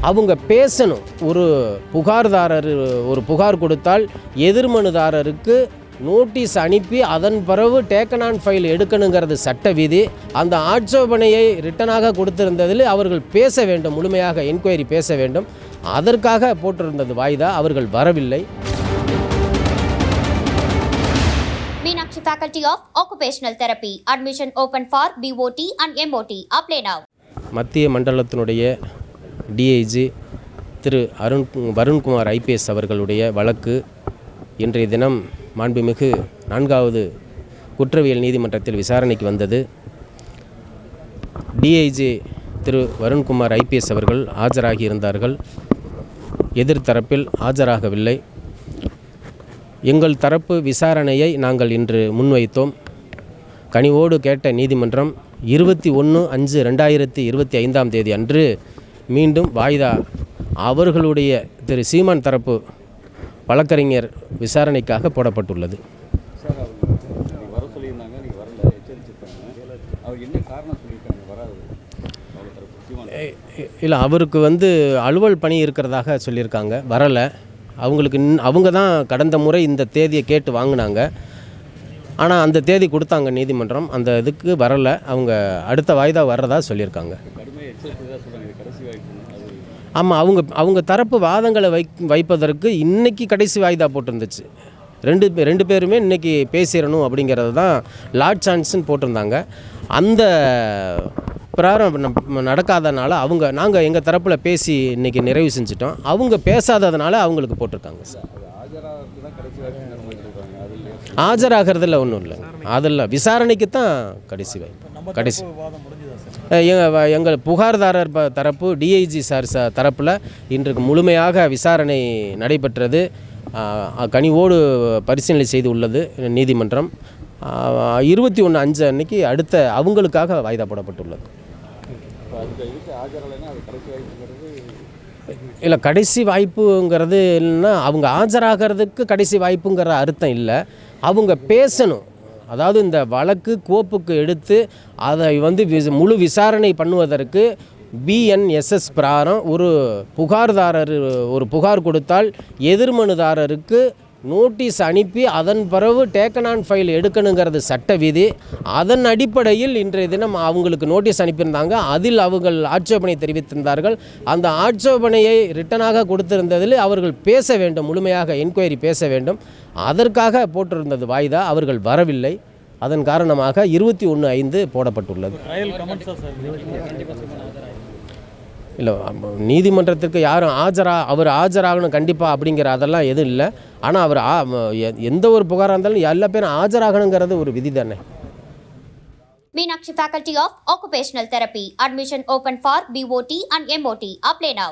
அவங்க பேசணும். ஒரு புகார் கொடுத்தால் எதிர்மனுதாரருக்கு நோட்டீஸ் அனுப்பி அதன் பிறகு டேக்கன் ஆன் ஃபைல் எடுக்கணுங்கிறது சட்ட விதி. அந்த ஆட்சேபனையை ரிட்டனாக கொடுத்திருந்ததில் அவர்கள் பேச வேண்டும், முழுமையாக என்கொயரி பேச வேண்டும். அதற்காக போட்டிருந்தது வாய்தா. அவர்கள் வரவில்லை. Meenakshi Faculty of Occupational Therapy. Admission open for BOT and MOT. Apply now. மத்திய மண்டலத்தினுடைய டிஐஜி திரு வருண்குமார் IPS அவர்களுடைய வழக்கு இன்றைய தினம் மாண்புமிகு 4வது குற்றவியல் நீதிமன்றத்தில் விசாரணைக்கு வந்தது. டிஐஜி திரு வருண்குமார் IPS அவர்கள் ஆஜராகி இருந்தார்கள். எதிர்த்தரப்பில் ஆஜராகவில்லை. எங்கள் தரப்பு விசாரணையை நாங்கள் இன்று முன்வைத்தோம். கனிவோடு கேட்ட நீதிமன்றம் 21/5/2025 அன்று மீண்டும் வாய்தா அவர்களுடைய திரு சீமான் தரப்பு வழக்கறிஞர் விசாரணைக்காக போடப்பட்டுள்ளது. இல்லை, அவருக்கு அலுவல் பணி இருக்கிறதாக சொல்லியிருக்காங்க, வரலை. அவங்க தான் கடந்த முறை இந்த தேதியை கேட்டு வாங்கினாங்க. ஆனால் அந்த தேதி கொடுத்தாங்க நீதிமன்றம், அந்த இதுக்கு வரலை. அவங்க அடுத்த வாய்தா வர்றதா சொல்லியிருக்காங்க. ஆமாம், அவங்க தரப்பு வாதங்களை வைப்பதற்கு இன்றைக்கி கடைசி வாய்தா போட்டிருந்துச்சு. ரெண்டு பேருமே இன்றைக்கி பேசிடணும் அப்படிங்கிறது தான் லார்ட் சான்ஸ்ன்னு போட்டிருந்தாங்க. அந்த பிராரம் நடக்காதனால நாங்கள் எங்கள் தரப்பில் பேசி இன்றைக்கி நிறைவு செஞ்சிட்டோம். அவங்க பேசாததுனால அவங்களுக்கு போட்டிருக்காங்க சார். ஆஜராகிறதுல ஒன்றும் இல்லை, அதில் விசாரணைக்கு தான் கடைசி எங்கள் புகார்தாரர் தரப்பு டிஐஜி சார் தரப்பில் இன்றைக்கு முழுமையாக விசாரணை நடைபெற்றது. கனிவோடு பரிசீலனை செய்து உள்ளது நீதிமன்றம். 21/5 அன்னைக்கு அடுத்த அவங்களுக்காக வாய்தா போடப்பட்டுள்ளது. இல்லை, கடைசி வாய்ப்புங்கிறது இல்லைன்னா அவங்க ஆஜராகிறதுக்கு கடைசி வாய்ப்புங்கிற அர்த்தம் இல்லை. அவங்க பேசணும். அதாவது இந்த வழக்கு கோப்புக்கு எடுத்து அதை முழு விசாரணை பண்ணுவதற்கு BNSS பிரகாரம் ஒரு புகார் கொடுத்தால் எதிர்மனுதாரருக்கு நோட்டீஸ் அனுப்பி அதன் பிறகு டேக்கன் ஆன் ஃபைல் எடுக்கணுங்கிறது சட்ட விதி. அதன் அடிப்படையில் இன்றைய தினம் அவங்களுக்கு நோட்டீஸ் அனுப்பியிருந்தாங்க. அதில் அவர்கள் ஆட்சேபனை தெரிவித்திருந்தார்கள். அந்த ஆட்சேபனையை ரிட்டனாக கொடுத்திருந்ததில் அவர்கள் பேச வேண்டும், முழுமையாக என்கொயரி பேச வேண்டும். அதற்காக போட்டிருந்தது வாய்தா. அவர்கள் வரவில்லை. அதன் காரணமாக 21/5 போடப்பட்டுள்ளது. இல்லை, நீதிமன்றத்திற்கு யாரும் அவர் ஆஜராகணும் கண்டிப்பாக அப்படிங்கிற அதெல்லாம் எதுவும் இல்லை. ஆனால் அவர் எந்த ஒரு புகாராக இருந்தாலும் எல்லா பேரும் ஆஜராகணுங்கிறது ஒரு விதி தானே. Meenakshi Faculty of Occupational Therapy. Admission open for BOT and MOT. Apply now.